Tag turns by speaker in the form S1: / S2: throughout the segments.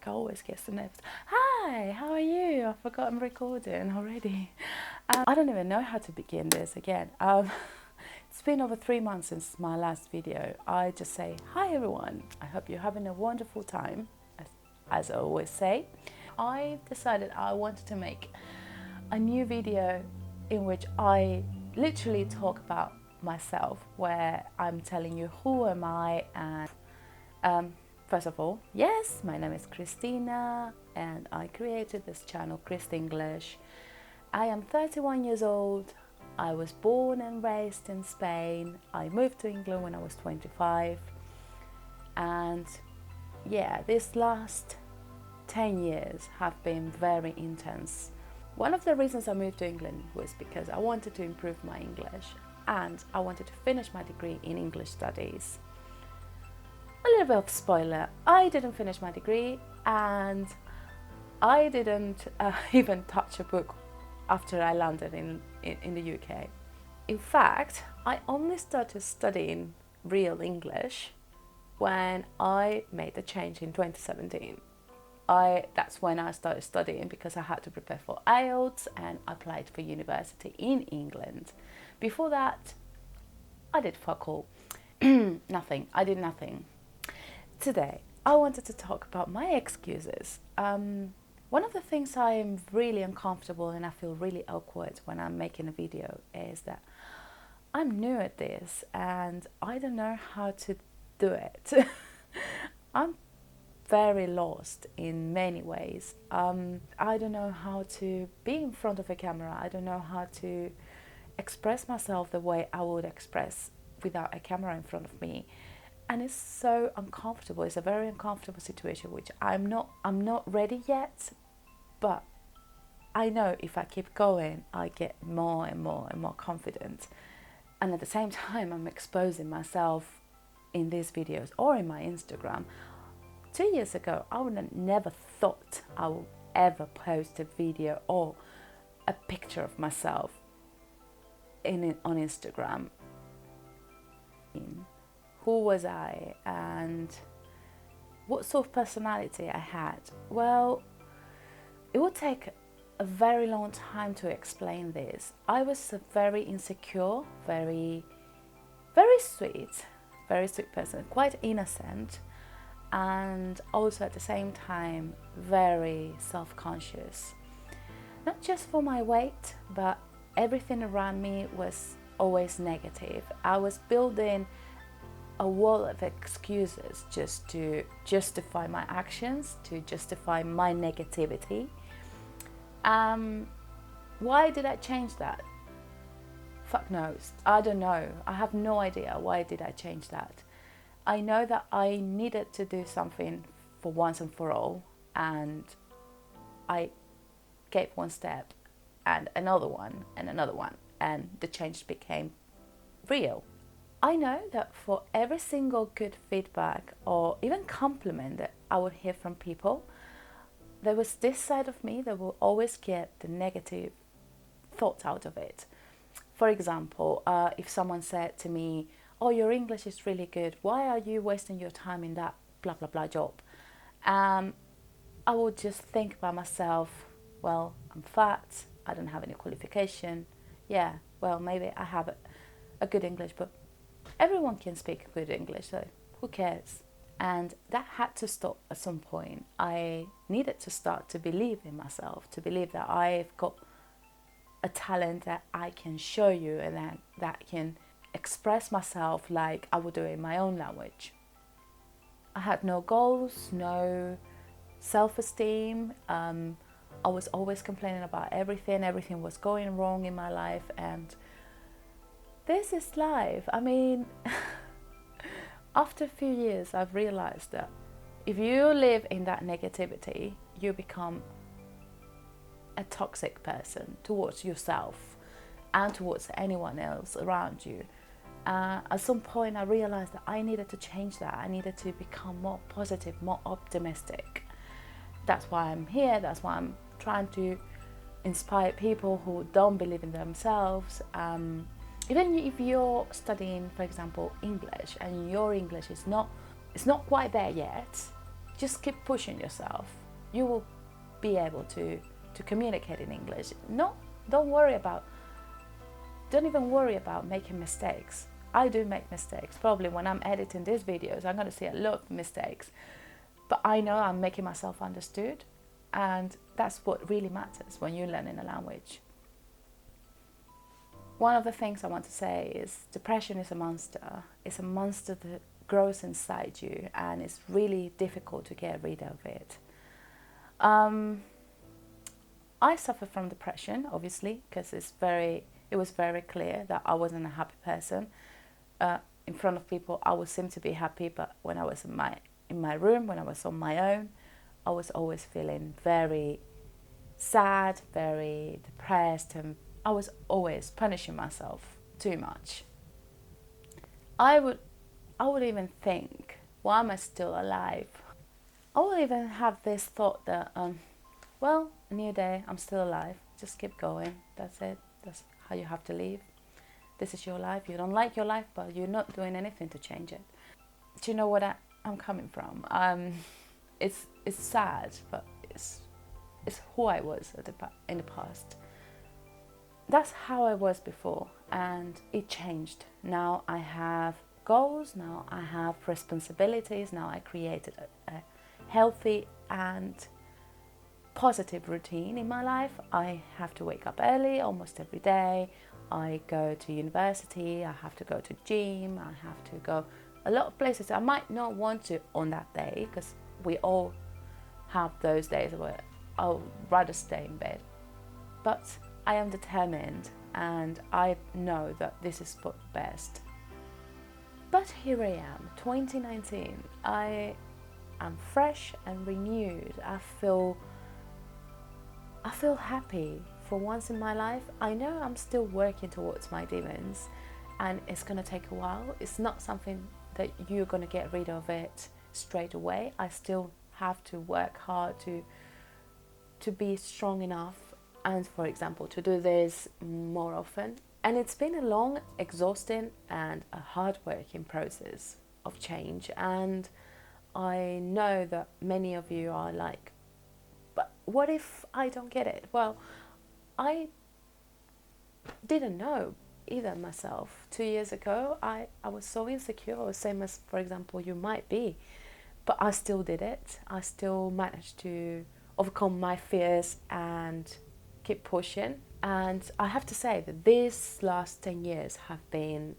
S1: like I always get the nerves. Hi, how are you? I forgot I'm recording already. I don't even know how to begin this again. It's been over 3 months since my last video. I just say, hi everyone. I hope you're having a wonderful time, as I always say. I decided I wanted to make a new video in which I literally talk about myself, where I'm telling you who am I, and first of all, yes, my name is Cristina and I created this channel, Christ English. I am 31 years old. I was born and raised in Spain. I moved to England when I was 25, and yeah, these last 10 years have been very intense. One of the reasons I moved to England was because I wanted to improve my English and I wanted to finish my degree in English studies. A little bit of spoiler, I didn't finish my degree and I didn't even touch a book after I landed in the UK. In fact, I only started studying real English when I made the change in 2017. That's when I started studying, because I had to prepare for IELTS and applied for university in England. Before that, I did fuck all. Nothing. I did nothing. Today, I wanted to talk about my excuses. One of the things I am really uncomfortable and I feel really awkward when I'm making a video is that I'm new at this and I don't know how to do it. I'm very lost in many ways. I don't know how to be in front of a camera. I don't know how to express myself the way I would express without a camera in front of me. And it's so uncomfortable. It's a very uncomfortable situation, which I'm not ready yet, but I know if I keep going, I get more and more and more confident. And at the same time, I'm exposing myself in these videos or in my Instagram. 2 years ago, I would have never thought I would ever post a video or a picture of myself on Instagram. Who was I and what sort of personality I had? Well, it would take a very long time to explain this. I was a very insecure, very sweet person, quite innocent, and also at the same time very self-conscious. Not just for my weight, but everything around me was always negative. I was building a wall of excuses just to justify my actions, to justify my negativity. Why did I change that? Fuck knows. I don't know. I have no idea why did I change that. I know that I needed to do something for once and for all, and I gave one step and another one and another one, and the change became real. I know that for every single good feedback or even compliment that I would hear from people, there was this side of me that will always get the negative thoughts out of it. For example, if someone said to me, oh, your English is really good, why are you wasting your time in that blah blah blah job? I would just think by myself, well, I'm fat, I don't have any qualification. Yeah, well, maybe I have a good English, but everyone can speak good English, so who cares? And that had to stop at some point. I needed to start to believe in myself, to believe that I've got a talent that I can show you and that can express myself like I would do in my own language. I had no goals, no self-esteem. I was always complaining about everything was going wrong in my life, and this is life. I mean, after a few years I've realized that if you live in that negativity, you become a toxic person towards yourself and towards anyone else around you. At some point I realized that I needed to change that. I needed to become more positive, more optimistic. That's why I'm here. That's why I'm trying to inspire people who don't believe in themselves. Even if you're studying, for example, English, and your English is not quite there yet, just keep pushing yourself. You will be able to communicate in English. No, don't even worry about making mistakes. I do make mistakes. Probably when I'm editing these videos, I'm going to see a lot of mistakes. But I know I'm making myself understood. And that's what really matters when you're learning a language. One of the things I want to say is depression is a monster. It's a monster that grows inside you, and it's really difficult to get rid of it. I suffer from depression, obviously, because it was very clear that I wasn't a happy person. In front of people, I would seem to be happy, but when I was in my room, when I was on my own, I was always feeling very sad, very depressed, and I was always punishing myself too much. I would even think, why am I still alive? I would even have this thought that, well, a new day, I'm still alive. Just keep going. That's it. That's how you have to live. This is your life. You don't like your life, but you're not doing anything to change it. Do you know what I'm coming from? It's sad, but it's who I was in the past. That's how I was before, and it changed. Now I have goals. Now I have responsibilities. Now I created a healthy and positive routine in my life. I have to wake up early almost every day. I go to university. I have to go to gym. I have to go a lot of places I might not want to on that day, because we all have those days where I'll rather stay in bed. But I am determined, and I know that this is for the best. But here I am, 2019. I am fresh and renewed. I feel happy for once in my life. I know I'm still working towards my demons, and it's going to take a while. It's not something that you're going to get rid of it straight away. I still have to work hard to be strong enough, and for example, to do this more often. And it's been a long, exhausting and a hard-working process of change. And I know that many of you are like, but what if I don't get it? Well, I didn't know either myself. 2 years ago, I was so insecure, same as, for example, you might be. But I still did it. I still managed to overcome my fears and keep pushing. And I have to say that these last 10 years have been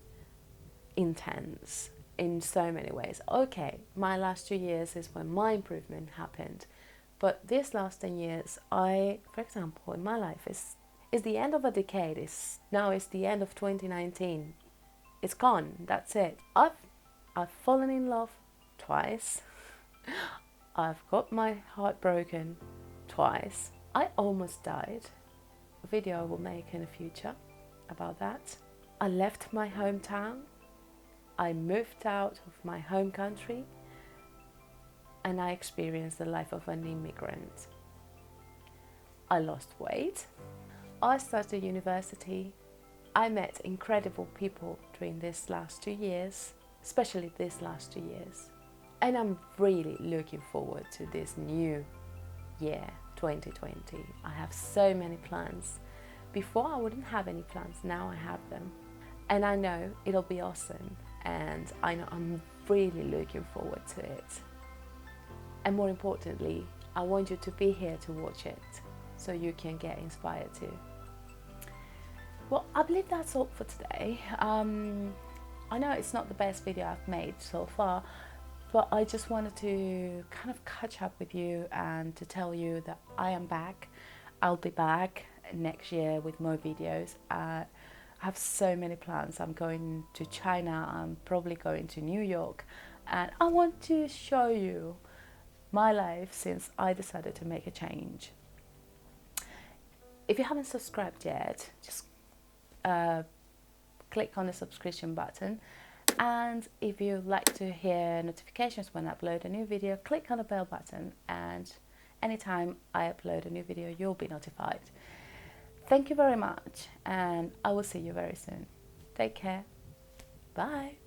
S1: intense in so many ways. Okay, my last 2 years is when my improvement happened. But these last 10 years, for example, in my life, is the end of a decade. Now it's the end of 2019. It's gone. That's it. I've fallen in love twice. I've got my heart broken twice. I almost died. A video I will make in the future about that. I left my hometown. I moved out of my home country, and I experienced the life of an immigrant. I lost weight. I started university. I met incredible people during these last 2 years, especially these last 2 years. And I'm really looking forward to this new year, 2020. I have so many plans. Before I wouldn't have any plans, now I have them. And I know it'll be awesome, and I know I'm really looking forward to it. And more importantly, I want you to be here to watch it, so you can get inspired too. Well, I believe that's all for today. I know it's not the best video I've made so far, but I just wanted to kind of catch up with you and to tell you that I am back. I'll be back next year with more videos. I have so many plans. I'm going to China. I'm probably going to New York. And I want to show you my life since I decided to make a change. If you haven't subscribed yet, just click on the subscription button. And if you'd like to hear notifications when I upload a new video, click on the bell button, and anytime I upload a new video, you'll be notified. Thank you very much, and I will see you very soon. Take care. Bye.